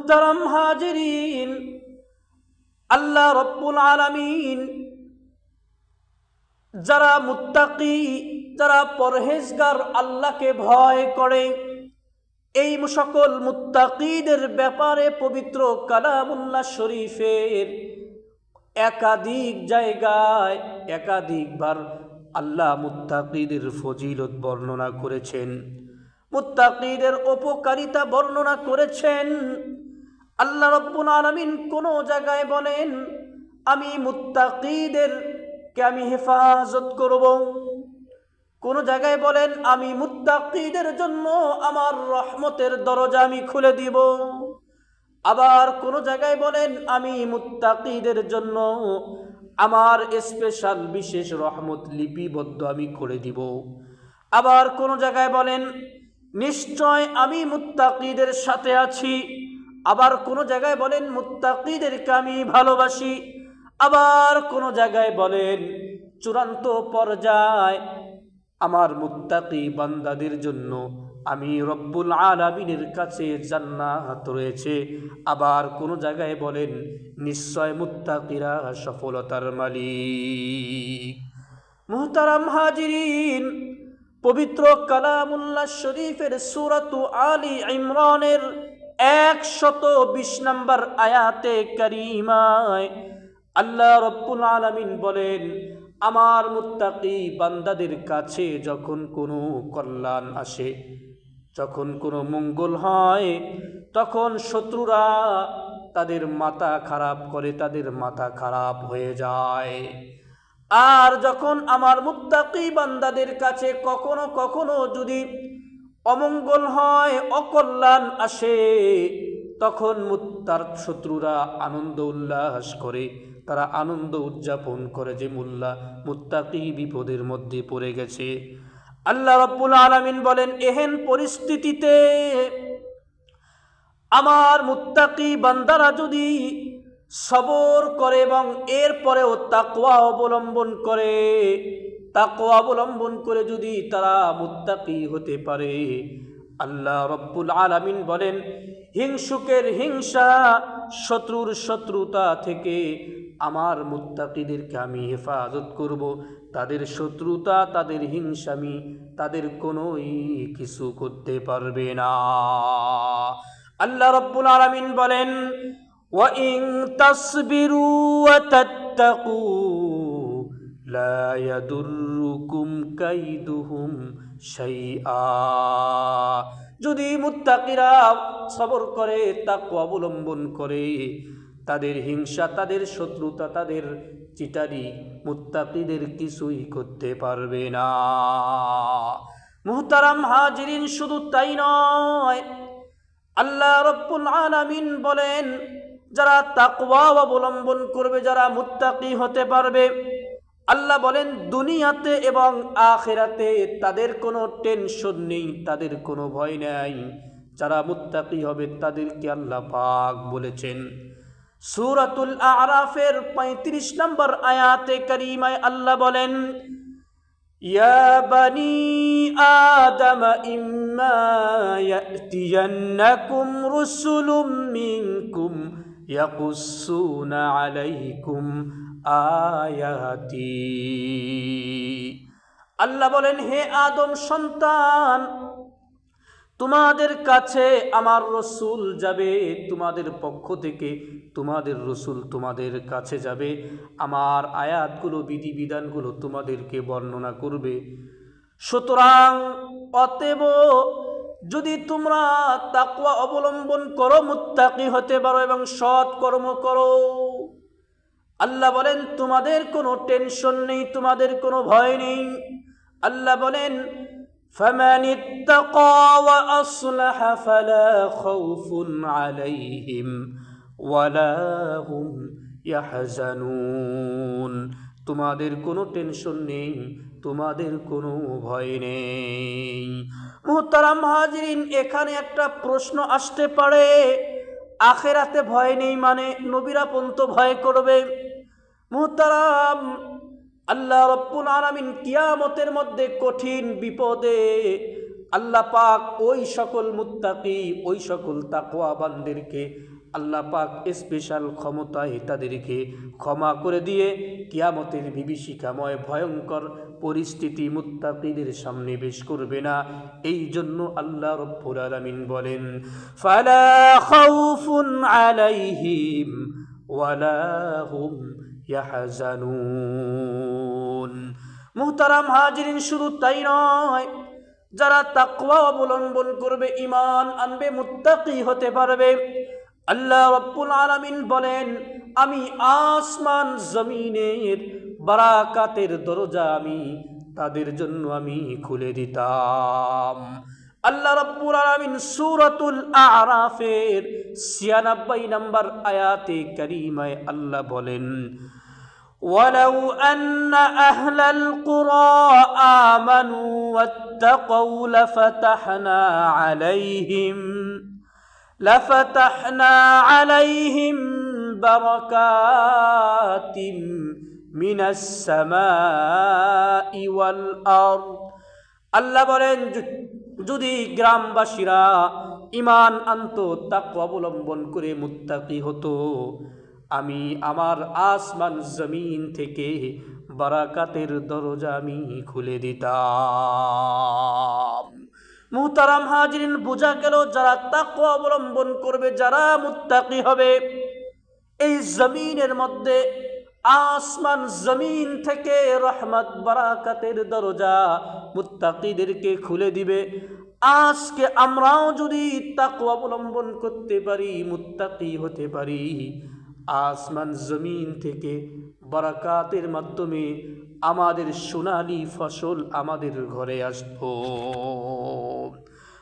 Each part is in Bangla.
মুহতারাম হাজিরিন, আল্লাহ রব্বুল আলামিন যারা মুত্তাকি, যারা পরহেজগার, আল্লাহকে ভয় করে, এই সকল মুত্তাকিদের ব্যাপারে পবিত্র কালামুল্লাহ শরীফের একাধিক জায়গায় একাধিকবার আল্লাহ মুত্তাকিদের ফজিলত বর্ণনা করেছেন, মুত্তাকিদের উপকারিতা বর্ণনা করেছেন। আল্লাহ রব্বুল আলামিন কোন জায়গায় বলেন আমি মুত্তাকিদেরকে আমি হেফাজত করব, কোন জায়গায় বলেন আমি মুত্তাকিদের জন্য আমার রহমতের দরজা আমি খুলে দিব, আবার কোন জায়গায় বলেন আমি মুত্তাকিদের জন্য আমার স্পেশাল বিশেষ রহমত লিপিবদ্ধ আমি করে দিব। আবার কোন জায়গায় বলেন নিশ্চয় আমি মুত্তাকিদের সাথে আছি, আবার কোন জায়গায় বলেন মুত্তাকিদেরকে আমি ভালোবাসি, আবার কোন জায়গায় বলেন চূড়ান্ত পর্যায় আমার মুত্তাকি বান্দাদের জন্য আমি রব্বুল আলামিনের কাছে জান্নাত রয়েছে। আবার কোন জায়গায় বলেন নিশ্চয় মুত্তাকিরা সফলতার মালিক। মুহতারাম হাজিরিন, পবিত্র কালামুল্লাহ শরীফের সূরাতু আলী ইমরানের 120 নম্বর আয়াতে কারিমায় আল্লাহ রব্বুল আলামিন বলেন আমার মুত্তাকি বান্দাদের কাছে যখন কোনো কল্যাণ আসে, যখন কোনো মঙ্গল হয়, তখন শত্রুরা তাদের মাথা খারাপ করে, তাদের মাথা খারাপ হয়ে যায়। আর যখন আমার মুত্তাকি বান্দাদের কাছে কখনো কখনো যদি অমঙ্গল হয়, অকল্যাণ আসে, তখন তার শত্রুরা আনন্দ উল্লাস করে, তারা আনন্দ উদযাপন করে যে মুত্তাকি বিপদের মধ্যে পড়ে গেছে। আল্লাহ রাব্বুল আলামিন বলেন এহেন পরিস্থিতিতে আমার মুত্তাকি বান্দারা যদি সবর করে এবং এরপরেও তাকওয়া অবলম্বন করে যদি তারা মুত্তাকি হতে পারে, আল্লাহ রাব্বুল আলামিন বলেন হিংসুকের হিংসা, শত্রুর শত্রুতা থেকে আমার মুত্তাকিদেরকে আমি হেফাজত করব। তাদের শত্রুতা, তাদের হিংসামি তাদের কোনোই কিছু করতে পারবে না। আল্লাহ রাব্বুল আলামিন বলেন ওয়া ইন তাসবিরু ওয়া তাত্তাকু লা ইয়াদুররুকুম কাইদুহুম শাইআ। যদি মুত্তাকিরা সবর করে, তাকওয়া অবলম্বন করে, তাদের হিংসা, তাদের শত্রুতা, তাদের চিটারি মুত্তাকিদের কিছুই করতে পারবে না। মুহতারাম হাজিরিন, শুধু তাই নয়, আল্লাহ রাব্বুল আলামিন বলেন যারা তাকওয়া অবলম্বন করবে, যারা মুত্তাকি হতে পারবে, আল্লাহ বলেন দুনিয়াতে এবং আখিরাতে তাদের কোনো টেনশন নেই, তাদের কোনো ভয় নাই। যারা মুত্তাকি হবে তাদেরকে আল্লাহ পাক বলেছেন সূরাতুল আরাফের 35 নম্বর আয়াতে কারিমায় আল্লাহ বলেন ইয়া বানি আদম ইম্মা ইয়াতিয়ান্নাকুম রুসুলুম মিনকুম ইয়াকুসুনা আলাইকুম আয়াতি। আল্লাহ বলেন হে আদম সন্তান, তোমাদের কাছে আমার রসুল যাবে, তোমাদের পক্ষ থেকে তোমাদের রসুল তোমাদের কাছে যাবে, আমার আয়াতগুলো, বিধিবিধানগুলো তোমাদেরকে বর্ণনা করবে। সুতরাং অতএব যদি তোমরা তাকওয়া অবলম্বন করো, মুত্তাকি হতে পারো এবং সৎ কর্ম করো, আল্লাহ বলেন তোমাদের কোনো টেনশন নেই, তোমাদের কোনো ভয় নেই। আল্লাহ বলেন فمن اتقى وأصلح فلا خوف عليهم ولا هم يحزنون। তোমাদের কোনো টেনশন নেই, তোমাদের কোনো ভয় নেই। মুহতারাম হাজিরিন, এখানে একটা প্রশ্ন আসতে পারে, আখিরাতে ভয় নেই মানে নবীরা পর্যন্ত ভয় করবে? মুহতারাম, আল্লাহ রাব্বুল আলামিন কিয়ামতের মধ্যে কঠিন বিপদে আল্লাহ পাক ওই সকল মুত্তাকি, ওই সকল তাকওয়াবানদেরকে আল্লাহ পাক স্পেশাল ক্ষমতায় তাদেরকে ক্ষমা করে দিয়ে কিয়ামতের বিভীষিকাময় ভয়ঙ্কর পরিস্থিতি মুত্তাকিদের সামনে পেশ করবে না। এই জন্য আল্লাহ রব্বুল আলামিন বলেন, ফালা খাউফুন আলাইহিম ওয়ালা হুম ইয়াহজানুন। মুহতারাম হাজিরিন, শুধু তাই নয়, যারা তাকওয়া অবলম্বন করবে, ঈমান আনবে, মুত্তাকি হতে পারবে, আল্লাহ রাব্বুল আলামিন বলেন, আমি আসমান জমিনের বারাকাতের দরজা আমি তাদের জন্য আমি খুলে দিতাম। আল্লাহ রাব্বুল আলামিন সূরাতুল আ'রাফের ৯৬ নম্বর আয়াতে কারীমায় আল্লাহ বলেন, ওয়ালাউ আন্না আহলাল কুরা আমানু ওয়াত্তাকাউ লাফাতাহনা আলাইহিম বারাকাতিম মিনাস সামাই ওয়াল আরদ। আল্লাহ বলেন, যদি গ্রামবাসীরা ঈমান আনতো, তাকওয়া অবলম্বন করে মুত্তাকি হতো, আমি আমার আসমান জমিন থেকে বারাকাতের দরজা আমি খুলে দিতাম। মুহতারাম হাজিরিন, বোঝা গেল যারা তাকওয়া অবলম্বন করবে, যারা মুত্তাকি হবে, এই জমিনের মধ্যে আসমান জমিন থেকে রহমত বারাকাতের দরজা মুত্তাকিদেরকে খুলে দিবে। আজকে আমরাও যদি তাকওয়া অবলম্বন করতে পারি, মুত্তাকি হতে পারি, আসমান জমিন থেকে বারাকাতের মাধ্যমে আমাদের সোনালী ফসল আমাদের ঘরে আসতো।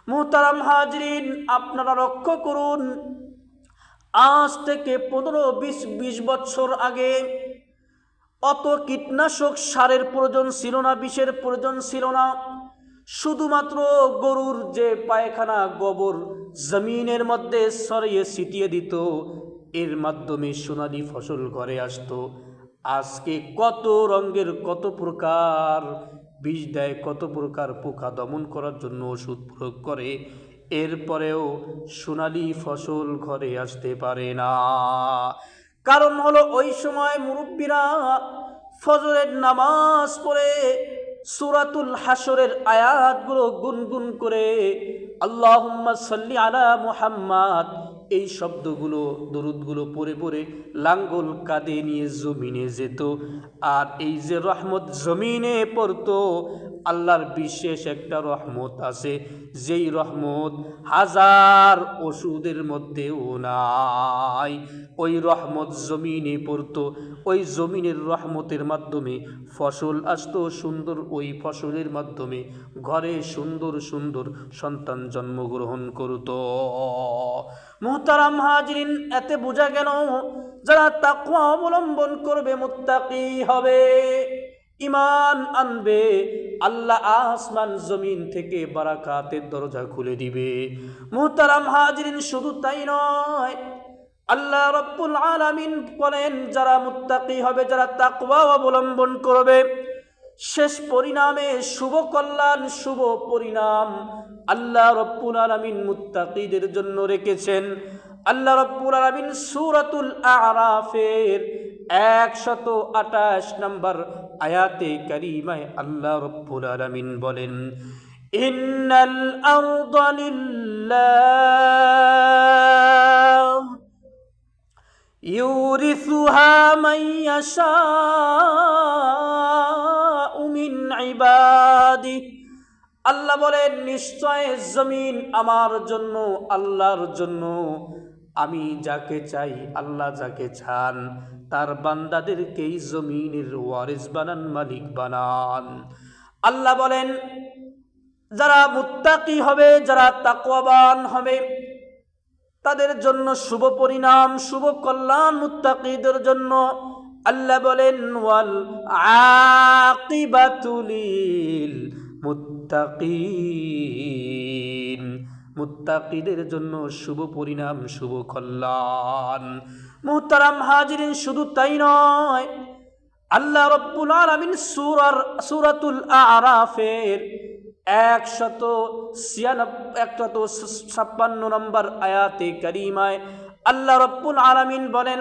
মুহতারাম হাজরিন, আপনারা লক্ষ্য করুন, আজ থেকে 15-20 বছর আগে অত কীটনাশক সারের প্রয়োজন ছিল না, বিষের প্রয়োজন ছিল না। শুধুমাত্র গরুর যে পায়খানা, গোবর জমিনের মধ্যে ছড়িয়ে ছিটিয়ে দিত, এর মাধ্যমে সোনালী ফসল ঘরে আসতো। আজকে কত রঙের, কত প্রকার বিষ দেয়, কত প্রকার পোকা দমন করার জন্য ওষুধ প্রয়োগ করে, এরপরেও সোনালী ফসল ঘরে আসতে পারে না। কারণ হলো, ওই সময় মুরব্বীরা ফজরের নামাজ পড়ে সূরাতুল হাশরের আয়াতগুলো গুনগুন করে আল্লাহুম্মা সাল্লি আলা মুহাম্মাদ, এই শব্দগুলো, দরুদগুলো পড়ে পড়ে লাঙ্গল কাঁধে নিয়ে জমিনে যেত। আর এই যে রহমত জমিনে পড়তো, আল্লাহর বিশেষ একটা রহমত আছে, যেই রহমত হাজার ওষুধের মধ্যেও নাই। ওই রহমত জমিনে পড়তো, ওই জমিনের রহমতের মাধ্যমে ফসল আসতো সুন্দর, ওই ফসলের মাধ্যমে ঘরে সুন্দর সুন্দর সন্তান জন্মগ্রহণ করত। মুহতারাম হাজরিন, এতে বোঝা গেল যারা তাকওয়া অবলম্বন করবে, মুত্তাকি হবে, ঈমান আনবে, আল্লাহ আসমান জমিন থেকে বারাকাতের দরজা খুলে দিবে। মুহতারাম হাজরিন, শুধু তাই নয়, আল্লাহ রাব্বুল আলামিন বলেন, যারা মুত্তাকি হবে, যারা তাকওয়া অবলম্বন করবে, শেষ পরিণামে শুভ কল্যাণ, শুভ পরিণাম আল্লাহ রাব্বুল আলামিন মুত্তাকিদের জন্য রেখেছেন। আল্লাহ রাব্বুল আলামিন সূরাতুল আ'রাফের 128 নম্বর আয়াতে কারীমায় আল্লাহ রাব্বুল আলামিন বলেন, ইন্নাল আরদা লিল্লাহ ইউরিসুহা মান ইয়াশাউ মিন ইবাদিহি। আল্লাহ বলেন, নিশ্চয় জমিন আমার জন্য, আল্লাহর জন্য। আমি যাকে চাই, আল্লাহ যাকে চান, তার বান্দাদেরকেই জমিনের ওয়ারিস বানান, মালিক বানান। আল্লাহ বলেন, যারা মুত্তাকি হবে, যারা তাকওয়াবান হবে, তাদের জন্য শুভ পরিণাম, শুভ কল্যাণ মুত্তাকিদের জন্য। আল্লাহ বলেন, ওয়াল আকিবাতু লিল মুত্তাকিন, মুত্তাকিদের জন্য শুভ পরিণাম, শুভ কল্যাণ। মুহতারাম হাজিরিন, শুধু তাই নয়, আল্লাহ রাব্বুল আলামিন সূরাতুল আ'রাফের 156 নম্বর আয়াতে কারিমায় আল্লাহ রাব্বুল আলামিন বলেন,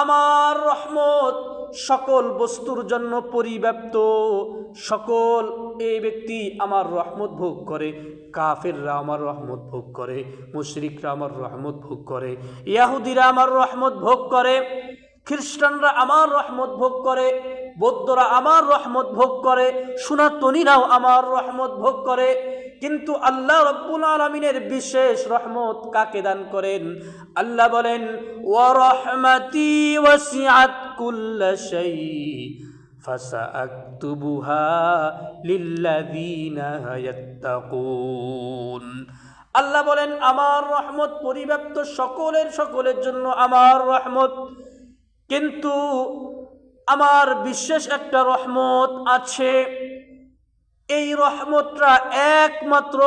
আমার রহমত সকল বস্তুর জন্য পরিব্যাপ্ত। সকল এই ব্যক্তি আমার রহমত ভোগ করে। কাফেররা আমার রহমত ভোগ করে, মুশরিকরা আমার রহমত ভোগ করে, ইহুদিরা আমার রহমত ভোগ করে, খ্রিস্টানরা আমার রহমত ভোগ করে, বৌদ্ধরা আমার রহমত ভোগ করে, সনাতনীরাও আমার রহমত ভোগ করে। কিন্তু আল্লাহ রাব্বুল আলামিনের বিশেষ রহমত কাকে দান করেন? আল্লাহ বলেন, ওয়া রাহমাতি ওয়াসিআত কুল্লা শাই ফাসাআকতুবুহা লিল্লাযীনা ইয়াত্তাকুন। আল্লাহ বলেন, আমার রহমত পরিব্যাপ্ত সকলের জন্য আমার রহমত, কিন্তু আমার বিশেষ একটা রহমত আছে। এই রহমতটা একমাত্র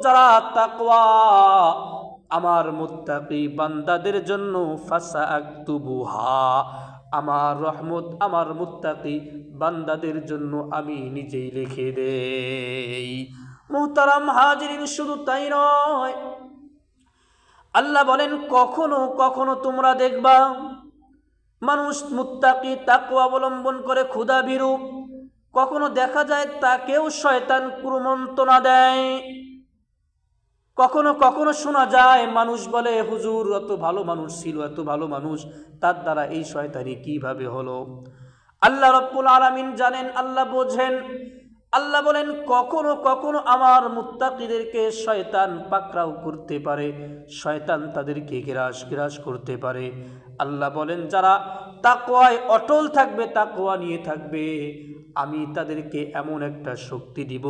যারা তাকওয়া আমার মুত্তাকি বান্দাদের জন্য ফাসাআকতুবুহা, আমার রহমত আমার মুত্তাকি বান্দাদের জন্য আমি নিজেই লিখে দেই। মুহতারাম হাজিরিন, শুধু তাই নয়, আল্লাহ বলেন, কখনো কখনো তোমরা দেখবা মানুষ মুত্তাকি তাকওয়া অবলম্বন করে ক্ষুধাভীরু, কখনো দেখা যায় তাকেও শয়তান কুমন্ত্রণা দেয়। কখনো কখনো শোনা যায় মানুষ বলে, হুজুর এত ভালো মানুষ ছিল, এত ভালো মানুষ, তার দ্বারা এই শয়তানি কিভাবে হলো? আল্লাহ রাব্বুল আলামিন জানেন, আল্লাহ বোঝেন। আল্লাহ বলেন, কখনো কখনো আমার মুত্তাকিদেরকে শয়তান পাকড়াও করতে পারে, শয়তান তাদেরকে গ্রাস করতে পারে। আল্লাহ বলেন, যারা তাকওয়ায় অটল থাকবে, তাকওয়া নিয়ে থাকবে, আমি তাদেরকে এমন একটা শক্তি দিব,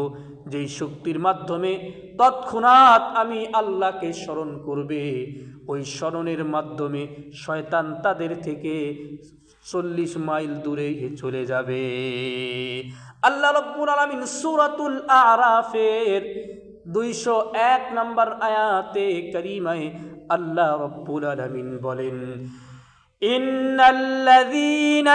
যেই শক্তির মাধ্যমে তৎক্ষণাৎ আমি আল্লাহকে স্মরণ করবে। ওই স্মরণের মাধ্যমে শয়তান তাদের থেকে 40 মাইল দূরে চলে যাবে। আল্লাহ রাব্বুল আলামিন সূরাতুল আরাফের 201 নম্বর আয়াতে কারিমায় আল্লাহ রাব্বুল আলামিন বলেন, ইন্নাল্লাযীনা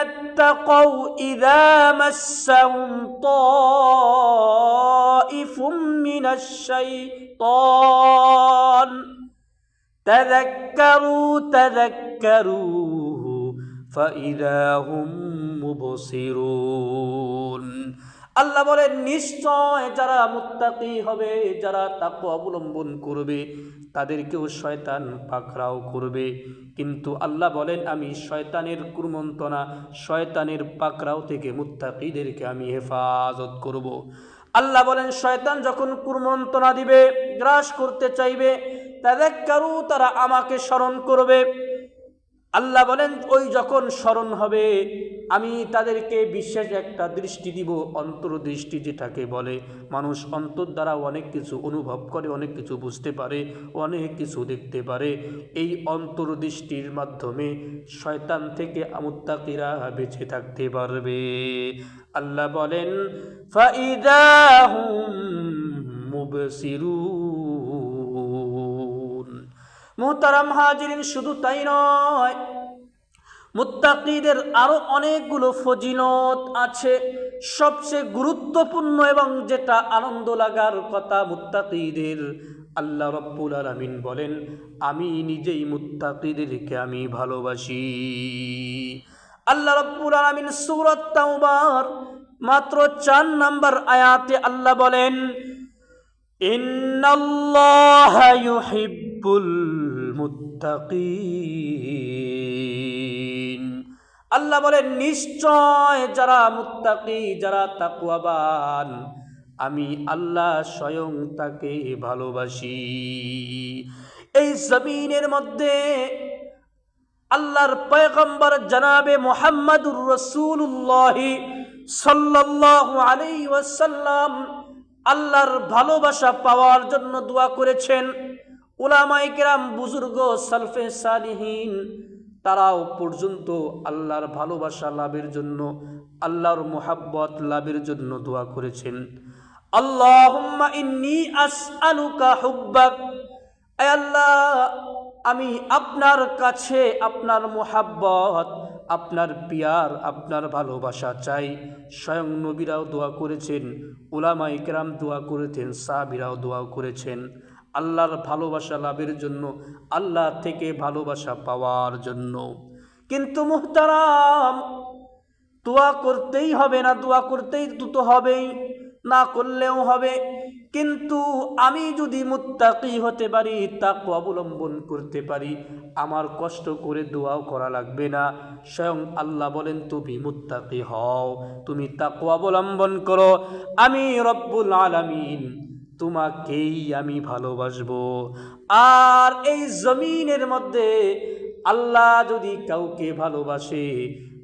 ইত্তাকাউ ইযা মাসসাহুম তাইফুম মিনাশ শাইতান তাযাক্কারু ফাইযা হুম মুবসিরুন। আল্লাহ বলেন, নিশ্চয় যারা মুত্তাকি হবে, যারা তাকওয়া অবলম্বন করবে, তাদেরকেও শয়তান পাকড়াও করবে। কিন্তু আল্লাহ বলেন, আমি শয়তানের কুমন্ত্রণা, শয়তানের পাকড়াও থেকে মুত্তাকিদেরকে আমি হেফাজত করব। আল্লাহ বলেন, শয়তান যখন কুমন্ত্রণা দিবে, গ্রাস করতে চাইবে, তাযাক্কারু, তারা আমাকে স্মরণ করবে। আল্লাহ বলেন, ওই যখন স্মরণ হবে, আমি তাদেরকে বিশেষ একটা দৃষ্টি দিব, অন্তর্দৃষ্টি যেটাকে বলে। মানুষ অন্তর দ্বারা অনেক কিছু অনুভব করে, অনেক কিছু বুঝতে পারে, অনেক কিছু দেখতে পারে। এই অন্তর্দৃষ্টির মাধ্যমে শয়তান থেকে মুত্তাকিরা বেঁচে থাকতে পারবে। আল্লাহ বলেন, ফাইযা হুম মুবসিরুন। মুহতারাম হাজিরিন, শুধু তাই নয়, মুত্তাকিদের আরো অনেকগুলো ফজিলত আছে। সবচেয়ে গুরুত্বপূর্ণ এবং যেটা আনন্দ লাগার কথা মুত্তাকিদের, আল্লাহ রাব্বুল আলামিন বলেন, আমি নিজেই মুত্তাকিদেরকে আমি ভালোবাসি। আল্লাহ রাব্বুল আলামিন সূরা তাওবার মাত্র 4 নম্বর আয়াতে আল্লাহ বলেন, ইন্নাল্লাহা ইউহিব্বুল মুত্তাকিন। আল্লাহ বলেন, নিশ্চয় যারা মুত্তাকি, যারা তাকওয়াবান, আমি আল্লাহ স্বয়ং তাকে ভালোবাসি। এই জমিনের মধ্যে আল্লাহর পয়গম্বর জনাবে মুহাম্মদুর রাসূলুল্লাহ সাল্লাল্লাহু আলাইহি ওয়াসাল্লাম আল্লাহর ভালোবাসা পাওয়ার জন্য দোয়া করেছেন। উলামায়ে কেরাম, বুজুর্গ, সালফে সালিহিন, তারাও পর্যন্ত আল্লাহর ভালোবাসা লাভের জন্য, আল্লাহর মুহাব্বত লাভের জন্য দোয়া করেছেন। আল্লাহুম্মা ইন্নী আসআলুকা হুব্বাক, আয় আল্লাহ, আমি আপনার কাছে আপনার মুহাব্বত, আপনার পিয়ার, আপনার ভালোবাসা চাই। স্বয়ং নবীরাও দোয়া করেছেন, উলামায়ে কেরাম দোয়া করেছেন, সাহাবীরাও দোয়া করেছেন আল্লাহর ভালোবাসা লাভের জন্য, আল্লাহ থেকে ভালোবাসা পাওয়ার জন্য। কিন্তু মুহতারাম, দোয়া করতেই হবে না, দোয়া করতেই তো হবেই, না করলেও হবে। কিন্তু আমি যদি মুত্তাকি হতে পারি, তাকওয়া অবলম্বন করতে পারি, আমার কষ্ট করে দোয়াও করা লাগবে না। স্বয়ং আল্লাহ বলেন, তুমি মুত্তাকি হও, তুমি তাকওয়া অবলম্বন করো, আমি রব্বুল আলামিন তোমাকেই আমি ভালোবাসবো। আর এই জমিনের মধ্যে আল্লাহ যদি কাউকে ভালোবাসে,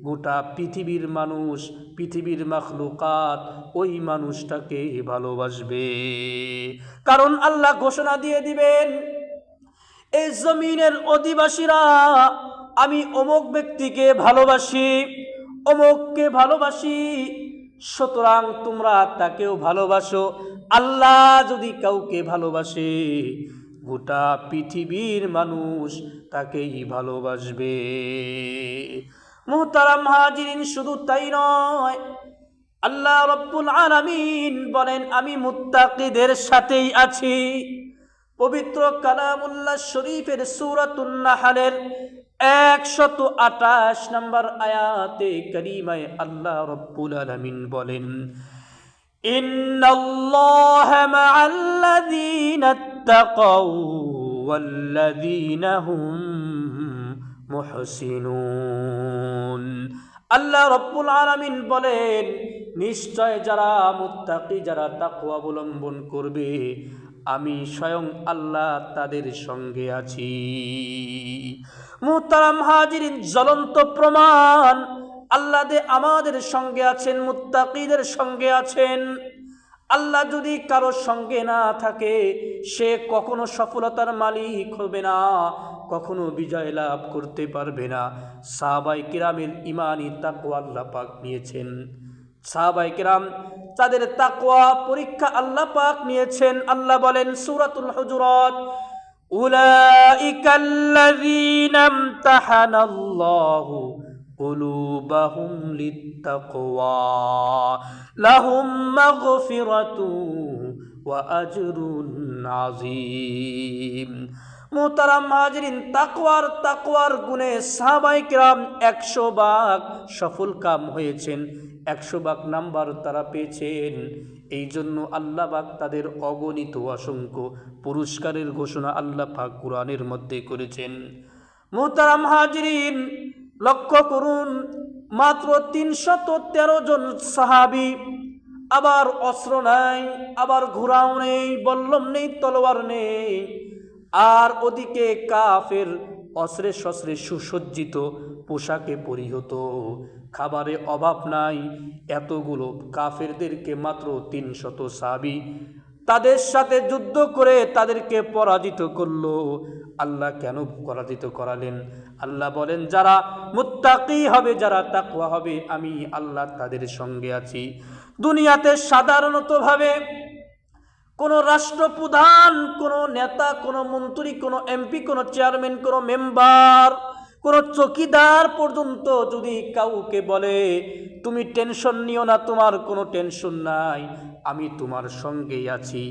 গোটা পৃথিবীর মানুষ, পৃথিবীর মাখলুকাত ওই মানুষটাকে ভালোবাসবে। কারণ আল্লাহ ঘোষণা দিয়ে দিবেন, এই জমিনের অধিবাসীরা আমি অমুক ব্যক্তিকে ভালোবাসি, অমুককে ভালোবাসি, সুতরাং তোমরা তাকেও ভালোবাসো। আল্লাহ যদি কাউকে ভালোবাসে, গোটা পৃথিবীর মানুষ তাকেই ভালোবাসবে। মুহতারাম হাজিরিন, শুধু তাই নয়, আল্লাহ রব্বুল আলামিন বলেন, আমি মুত্তাকিদের সাথেই আছি। পবিত্র কালামুল্লাহ শরীফের সূরাতুন নাহলের 128 নম্বর আয়াতে কারিমায় আল্লাহ রব্বুল আলামিন বলেন, ইন্নাল্লাহা মা'আল্লাযীনা ইত্তাকাউ ওয়াল্লাযীনা হুম মুহসিনুন। আল্লাহ রব্বুল আলামিন বলেন, নিশ্চয় যারা মুত্তাকি, যারা তাকওয়া অবলম্বন করবে, আমি স্বয়ং আল্লাহ তাদের সঙ্গে আছি। মুহতারাম হাজিরিন, জ্বলন্ত প্রমাণ, আল্লাহ আমাদের সঙ্গে আছেন, মুত্তাকিদের সঙ্গে আছেন। আল্লাহ যদি কারো সঙ্গে না থাকে, সে কখনো সফলতার মালিক হবে না, কখনো বিজয় লাভ করতে পারবে না। সাহাবায়ে কিরামের ঈমানি তাকওয়া আল্লাহ পাক নিয়েছেন। সাহাবায়ে কিরাম তাদের তাকওয়া পরীক্ষা আল্লাহ পাক নিয়েছেন। আল্লাহ বলেন সূরাতুল হুজুরাত, উলাইকাল্লাযীনা ইমতাহানাল্লাহু কুলুবাহুম লিত্তাকওয়া লাহুম মাগফিরাতুন ওয়া আজরুন আযীম। মুহতারাম হাজিরিন, তাকওয়ার গুণে সাহাবায়ে কিরাম 100 ভাগ সফল কাম হয়েছেন, 100 ভাগ নাম্বার তারা পেয়েছেন। এই জন্য আল্লাহ পাক তাদের অগণিত অসংখ্য পুরস্কারের ঘোষণা আল্লাহ পাক কুরআনের মধ্যে করেছেন। মুহতারাম হাজিরিন, লক্ষ্য করুন, মাত্র 313 জন সাহাবী, আবার অস্ত্র নাই, আবার ঘোড়াও নেই, বল্লম নেই, তলোয়ার নেই, আর ওদিকে কাফের অস্ত্রে শস্ত্রে সুসজ্জিত, পোশাকে পরিহিত, খাবারে অভাব নাই। এতগুলো কাফেরদেরকে মাত্র 300 সাহাবী তাদের সাথে যুদ্ধ করে তাদেরকে পরাজিত করলো। আল্লাহ কেন পরাজিত করালেন? আল্লাহ বলেন, যারা মুত্তাকি হবে, যারা তাকওয়া হবে, আমি আল্লাহ তাদের সঙ্গে আছি। দুনিয়াতে সাধারণতভাবে কোনো রাষ্ট্রপ্রধান, কোনো নেতা, কোনো মন্ত্রী, কোনো এমপি, কোনো চেয়ারম্যান, কোনো মেম্বার, কোনো চৌকিদার পর্যন্ত যদি কাউকে বলে, তুমি টেনশন নিও না, তোমার কোনো টেনশন নাই, আমি তোমার সঙ্গেই আছি,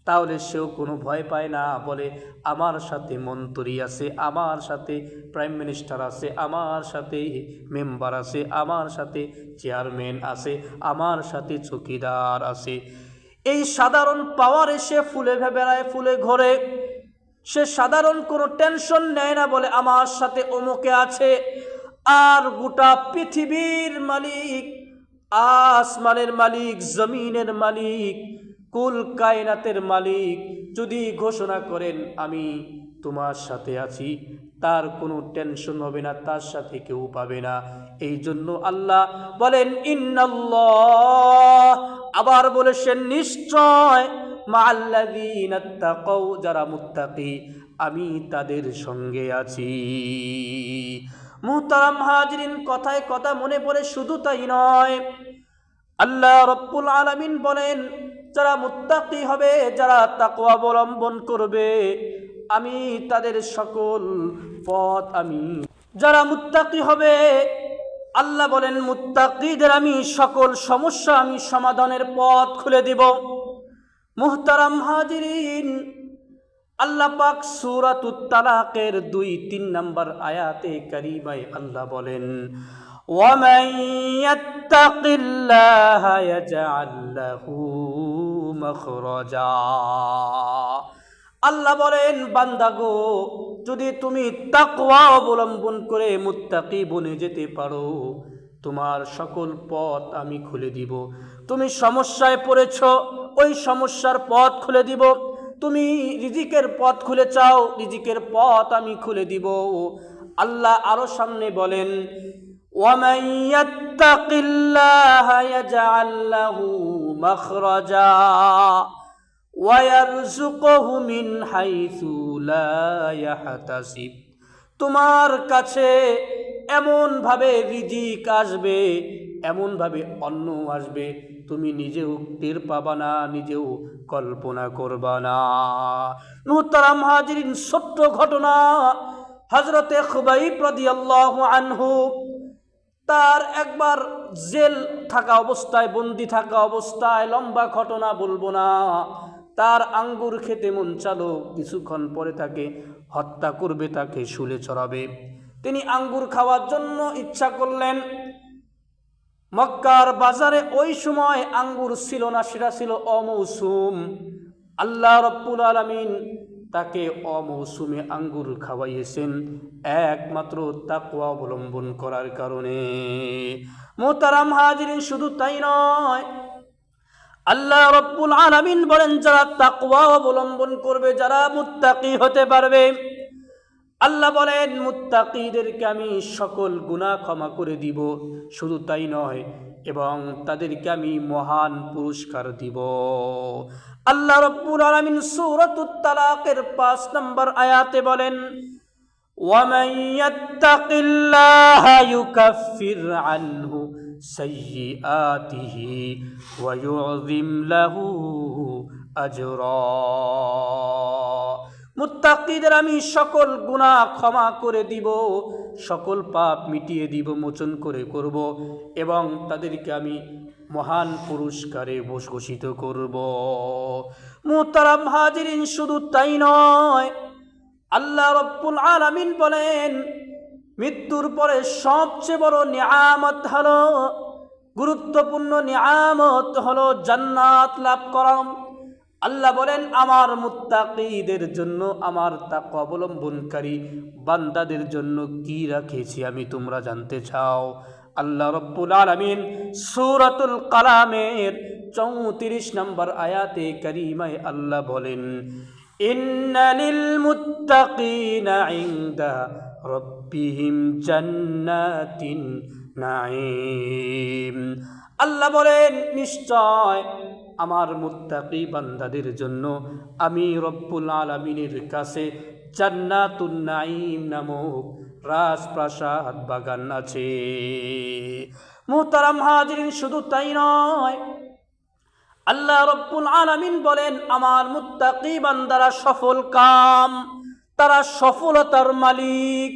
তাহলে সেও কোনো ভয় পায় না, বলে আমার সাথে মন্ত্রী আছে, আমার সাথে প্রাইম মিনিস্টার আছে, আমার সাথে মেম্বার আছে, আমার সাথে চেয়ারম্যান আছে, আমার সাথে চৌকিদার আছে। এই সাধারণ পাওয়ারে সে ফুলে বেড়ায়, ফুলে ঘরে, সে সাধারণ কোনো টেনশন নেয় না, বলে আমার সাথে অমুকে আছে। আর গোটা পৃথিবীর মালিক, আসমানের মালিক, জমিনের মালিক, কুল কায়নাতের মালিক যদি ঘোষণা করেন আমি তোমার সাথে আছি, তার কোনো টেনশন হবে না, তার সাথে কেউ পাবে না। এই জন্য আল্লাহ বলেন ইন্নাল্লাহ, আবার বলেছেন নিশ্চয় মা'আল্লাযীনা তাকাউ, যারা মুত্তাকি আমি তাদের সঙ্গে আছি। মুহতারাম হাজিরিন, কথায় কথা মনে পড়ে, শুধু তাই নয়, আল্লাহ রব্বুল আলামিন বলেন, যারা মুত্তাকি হবে, যারা তাকওয়া অবলম্বন করবে, আমি তাদের সকল পথ আমি যারা মুত্তাকি হবে, আল্লাহ বলেন মুত্তাকিদের আমি সকল সমস্যা আমি সমাধানের পথ খুলে দিব। মুহতারাম হাজিরিন, আল্লাহ পাক সূরাতুত তালাকের 2-3 নম্বর আয়াতে কারিমায় আল্লাহ বলেন, ওয়ামান ইয়াত্তাকিল্লাহা ইয়াজআল লাহু মাখরাজা। আল্লাহ বলেন, বান্দা গো, যদি তুমি তাকওয়া অবলম্বন করে মুত্তাকি বনে যেতে পারো, তোমার সকল পথ আমি খুলে দিব। তুমি সমস্যায় পড়েছ, ওই সমস্যার পথ খুলে দিব। তুমি রিজিকের পথ খুলে চাও, রিজিকের পথ আমি খুলে দিব। আল্লাহ আরো সামনে বলেন, ওয়ামান ইয়াত্তাকিল্লাহা ইয়াজআল লাহু মাখরাজা ওয়ায়ারযুকহু মিন হাইসু লা ইয়াহতাসিব। তোমার কাছে এমনভাবে রিজিক আসবে, এমনভাবে অন্ন আসবে, তুমি নিজেও টের পাবা না, নিজেও কল্পনা করবা না। মুহতারাম হাজিরিন, ছোট্ট ঘটনা, হযরতে খুবাইব রাদিয়াল্লাহু আনহু, তার একবার জেল থাকা অবস্থায়, বন্দি থাকা অবস্থায়, লম্বা ঘটনা বলবো না, তার আঙ্গুর খেতে মন চালো। কিছুক্ষণ পরে তাকে হত্যা করবে, তাকে শুলে চড়াবে। তিনি আঙ্গুর খাওয়ার জন্য ইচ্ছা করলেন। মক্কার বাজারে ওই সময় আঙ্গুর ছিল না, সেটা ছিল অমৌসুম। আল্লাহ রাব্বুল আলামিন তাকে অমৌসুমে আঙ্গুর খাওয়াইয়েছেন একমাত্র তাকওয়া অবলম্বন করার কারণে। মুহতারাম হাজিরিন, শুধু তাই নয়, আল্লাহ রাব্বুল আলামিন বলেন, যারা তাকওয়া অবলম্বন করবে, যারা মুত্তাকি হতে পারবে, আল্লাহ বলেন মুত্তাকিদেরকে আমি সকল গুনাহ ক্ষমা করে দিব। শুধু তাই নয়, এবং তাদেরকে আমি মহান পুরস্কার দিব। আল্লাহ রাব্বুল আলামিন সূরাতুত তালাকের 5 নম্বর আয়াতে বলেন, ওয়ামান ইয়াত্তাকিল্লাহা ইউকাফির আনহু সাইয়্যাতিহি ওয়া ইউযিম লাহু আজরা। মুত্তাকিদের আমি সকল গুনাহ ক্ষমা করে দিব, সকল পাপ মিটিয়ে দিব, মোচন করে করব, এবং তাদেরকে আমি মহান পুরস্কারে ঘোষিত করব। মুহতারাম হাজিরিন, শুধু তাই নয়, আল্লাহ রাব্বুল আলামিন বলেন, মৃত্যুর পরে সবচেয়ে বড় নিয়ামত হলো, গুরুত্বপূর্ণ নিয়ামত হলো জান্নাত লাভ করা। আল্লাহ বলেন, আমার মুত্তাকিদের জন্য, আমার তাকওয়া অবলম্বনকারী বান্দাদের জন্য কি রাখেছি আমি, তোমরা জানতে চাও? আল্লাহ রাব্বুল আলামিন সূরাতুল কালামের 34 নম্বর আয়াতে কারিমায় আল্লাহ বলেন, ইন্না লিল মুত্তাকিনা ইনদা রাব্বিহিম জান্নাতিন নাঈম। আল্লাহ বলেন, নিশ্চয় আমার মুত্তাকি বান্দাদের জন্য আমি রব্বুল আলামিনের কাছে জান্নাতুন নাঈম নামক রাজপ্রাসাদ বাগান আছে। মুহতারাম হাজিরিন, শুধু তাই নয়, আল্লাহ রব্বুল আলামিন বলেন, আমার মুত্তাকি বান্দারা সফল কাম, তারা সফলতার মালিক।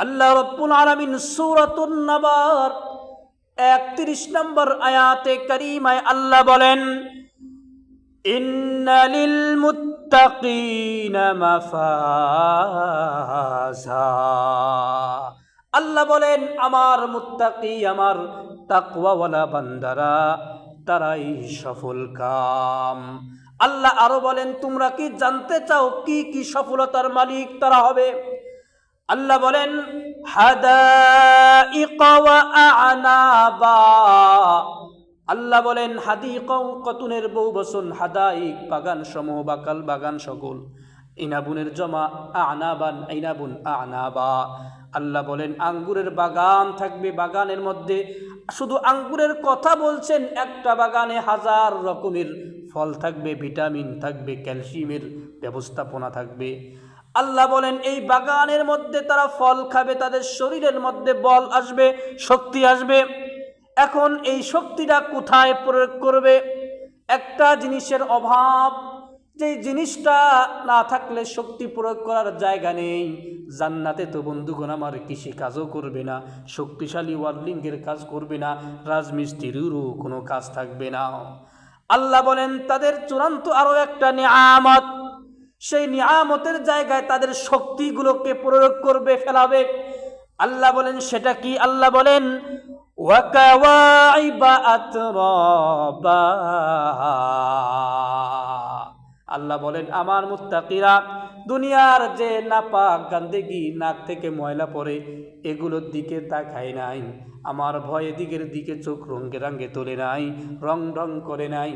আল্লাহ রব্বুল আলামিন সূরাতুন নাবার 31 নম্বর আয়াতে কারিমায় আল্লাহ বলেন, ইন্না লিল মুত্তাকিনা মাফাজা। আল্লাহ বলেন, আমার মুত্তাকি, আমার তাকওয়াওয়ালা বান্দারা, তারাই সফল কাম। আল্লাহ আরো বলেন, তোমরা কি জানতে চাও কি কি সফলতার মালিক তারা হবে? আল্লাহ বলেন, হাদাইকা ওয়া আ'নাবা। আল্লাহ বলেন, হাদিকা কতুনের বহু বচন, হাদাইক বাগান সমূহ, বাকাল বাগান সকল, ইনাবুনের জমা আ'নাবান, ইনাবুন আ'নাবা। আল্লাহ বলেন, আঙ্গুরের বাগান থাকবে, বাগানের মধ্যে শুধু আঙ্গুরের কথা বলছেন, একটা বাগানে 1000 রকমের ফল থাকবে, ভিটামিন থাকবে, ক্যালসিয়ামের ব্যবস্থাপনা থাকবে। আল্লাহ বলেন, এই বাগানের মধ্যে তারা ফল খাবে, তাদের শরীরের মধ্যে বল আসবে, শক্তি আসবে। এখন এই শক্তিটা কোথায় প্রয়োগ করবে? একটা জিনিসের অভাব, যে জিনিসটা না থাকলে শক্তি প্রয়োগ করার জায়গা নেই, জান্নাতে তো বন্ধুগণ আমার কৃষি কাজও করবে না, শক্তিশালী ওয়ার্লিংয়ের কাজ করবে না, রাজমিস্ত্রিরও কোনো কাজ থাকবে না। আল্লাহ বলেন তাদের চূড়ান্ত আরো একটা নিয়ামত, সেই নিয়ামতের জায়গায় তাদের শক্তিগুলোকে প্রয়োগ করবে, ফেলাবে। আল্লাহ বলেন সেটা কি? আল্লাহ বলেন ওয়াকাওয়াইবা আতরাবা। আল্লাহ বলেন আমার মুত্তাকিরা দুনিয়ার যে নাপাক গান্দেগি, নাক থেকে ময়লা পড়ে, এগুলোর দিকে তাকায় নাই, আমার ভয়ে দিকের দিকে চোখ রঙে রঙে তোলে নাই, রং রং করে নাই।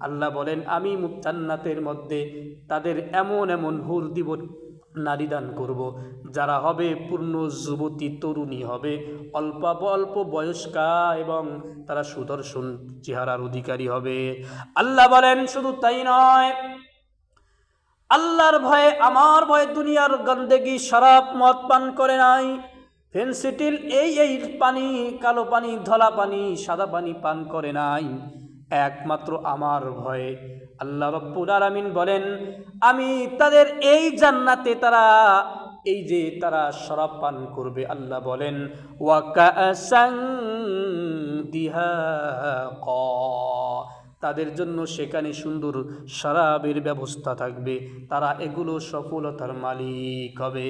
আল্লাহ বলেন আমি জান্নাতের মধ্যে তাদের এমন এমন হুর দিব, নারী দান করব, যারা হবে পূর্ণ যুবতী তরুণী হবে, অল্প অল্প বয়স্কা, এবং তারা সুদর্শন চেহারার অধিকারী হবে। আল্লাহ বলেন শুধু তাই নয়, আল্লাহর ভয়ে আমার ভয়ে দুনিয়ার গন্দেগি শরাব মদ পান করে নাই, ফেন্সিডিল এই পানি, কালো পানি, ধলা পানি, সাদা পানি পান করে নাই, একমাত্র আমার ভয়ে। আল্লাহ রাব্বুল আলামিন বলেন আমি তাদের এই জান্নাতে তারা শরাব পান করবে। আল্লাহ বলেন ওয়া কাআসান দিহাকা, তাদের জন্য সেখানে সুন্দর শরাবের ব্যবস্থা থাকবে, তারা এগুলো সফলতার মালিক হবে।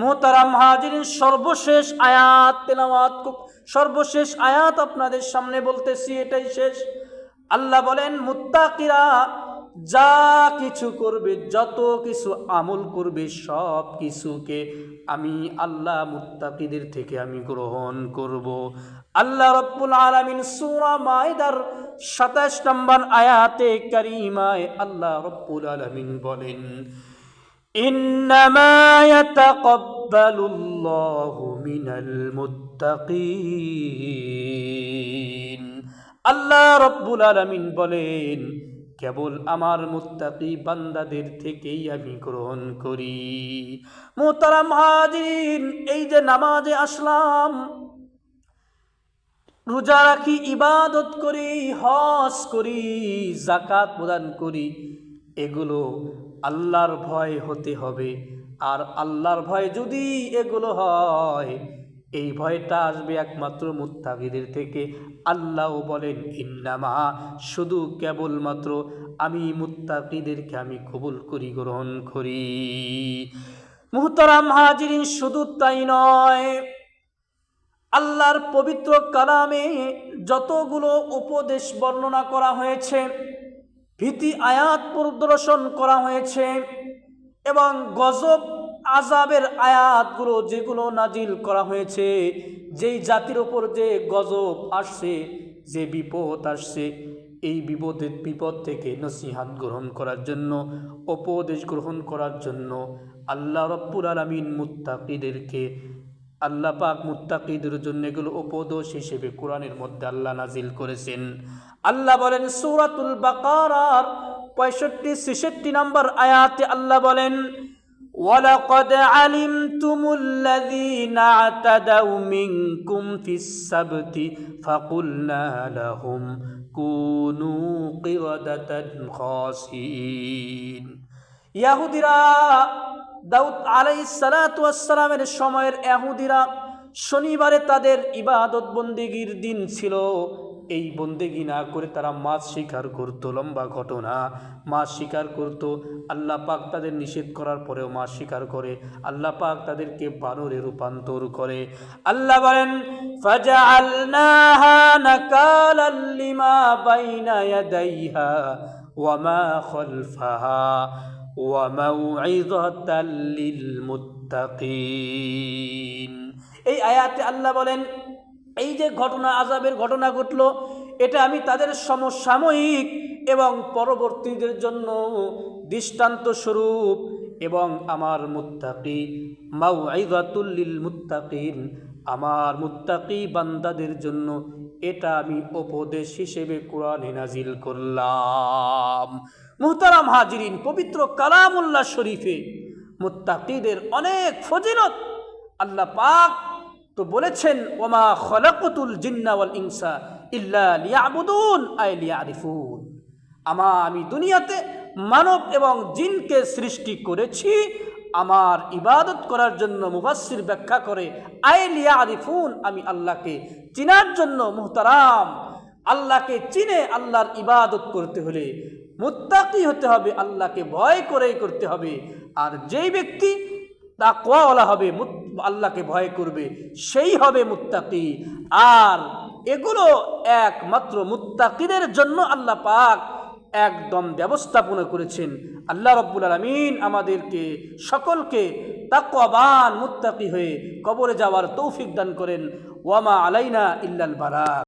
মোহতারাম হাজিরিন, সর্বশেষ আয়াত তেলাওয়াত, সর্বশেষ আয়াত আপনাদের সামনে বলতেছি, এটাই শেষ। আল্লাহ বলেন মুত্তাকিরা যা কিছু করবে, যত কিছু আমল করবে, সব কিছুকে আমি আল্লাহ মুত্তাকিদের থেকে আমি গ্রহণ করব। আল্লাহ রাব্বুল আলামিন সূরা মাইদার 27 নম্বর আয়াতে কারিমায় আল্লাহ রাব্বুল আলামিন বলেন ইন্নামা ইয়াতাকাব্বালুল্লাহু মিনাল মুত্তাকিন। আল্লাহ রাব্বুল আলামিন বলেন কেবল আমার মুত্তাকি বান্দাদের থেকেই আমি গ্রহণ করি। মুহতারাম হাজিরিন, এই যে নামাজে আসলাম, রোজা রাখি, ইবাদত করি, হজ করি, যাকাত প্রদান করি, এগুলো আল্লাহর ভয় হতে হবে। আর আল্লাহর ভয় যদি এগুলো হয়, এই ভয়টা আসবে একমাত্র মুত্তাকিদের থেকে। আল্লাহ বলেন ইন্নামা, শুধু কেবলমাত্র আমি মুত্তাকিদেরকে আমি কবুল করি, গ্রহণ করি। মুহতারাম হাজিরিন, শুধু তাই নয়, আল্লাহর পবিত্র কালামে যতগুলো উপদেশ বর্ণনা করা হয়েছে, ভীতি আয়াত প্রদর্শন করা হয়েছে, এবং গজব আযাবের আয়াতগুলো যেগুলো নাজিল করা হয়েছে, যেই জাতির ওপর যে গজব আসছে, যে বিপদ আসছে, এই বিপদ থেকে নসিহত গ্রহণ করার জন্য, উপদেশ গ্রহণ করার জন্য আল্লাহ রাব্বুল আলামিন মুত্তাকিদেরকে, আল্লাহ পাক মুত্তাকিদের জন্য এগুলো উপদেশ হিসেবে কোরআনের মধ্যে আল্লাহ নাজিল করেছেন। আল্লাহ বলেন সূরাতুল বাকারার 65-66 নম্বর আয়াতে আল্লাহ বলেন ওয়ালাকাদ আলিমতুমুল্লাযীনা আতাদাউ মিনকুম ফিস সাবতি ফাকুলনা লাহুম কুনু কিরাদাতান খাসিন। ইহুদিরা, দাউদ আলাইহিস সালাতু ওয়াস সালামের সময়ের ইহুদিরা শনিবারে তাদের ইবাদত বন্দেগীর দিন ছিল, এই বন্দেগী না করে তারা মাছ শিকার করত। লম্বা ঘটনা, মাছ শিকার করত। আল্লাহ পাক তাদের নিষেধ করার পরেও মাছ শিকার করে। আল্লাহ পাক তাদেরকে বানরে রূপান্তর করে। আল্লাহ বলেন ফাজআলনাহা নাকালাল লিমা বাইনা ইয়াদাইহা ওয়া মা খালফাহা ওয়া মাউইযাতাল লিল মুত্তাকিন। এই আয়াতে আল্লাহ বলেন এই যে ঘটনা, আযাবের ঘটনা ঘটলো, এটা আমি তাদের সমসাময়িক এবং পরবর্তীদের জন্য দৃষ্টান্ত স্বরূপ, এবং আমার মুত্তাকি মাউইযাতুল লিল মুত্তাকিন, আমার মুত্তাকি বান্দাদের জন্য এটা আমি উপদেশ হিসেবে কোরআনে নাজিল করলাম। মুহতারাম হাজিরিন, পবিত্র কালামুল্লাহ শরীফে মুত্তাকিদের অনেক ফজিলত আল্লাহ পাক তো বলেছেন ওমা খলাকতুল জিন্না ওয়াল ইনসা ইল্লা লিয়াবুদুন আই লিয়ারিফুন। আমি দুনিয়াতে মানব এবং জিনকে সৃষ্টি করেছি আমার ইবাদত করার জন্য। মুফাসসির ব্যাখ্যা করে আইলিয়া আরিফুন, আমি আল্লাহকে চিনার জন্য। মুহতারাম, আল্লাহকে চিনে আল্লাহর ইবাদত করতে হলে মুত্তাকি হতে হবে, আল্লাহকে ভয় করেই করতে হবে। আর যেই ব্যক্তি তাকওয়াওয়ালা হবে, আল্লাহকে ভয় করবে, সেই হবে মুত্তাকি। আর এগুলো একমাত্র মুত্তাকিদের জন্য আল্লাহ পাক একদম ব্যবস্থাপনা করেছেন। আল্লাহ রাব্বুল আলামিন আমাদেরকে সকলকে তাকওয়াবান মুত্তাকি হয়ে কবরে যাওয়ার তৌফিক দান করেন। ওয়ামা আলাইনা ইল্লাল বালাগ।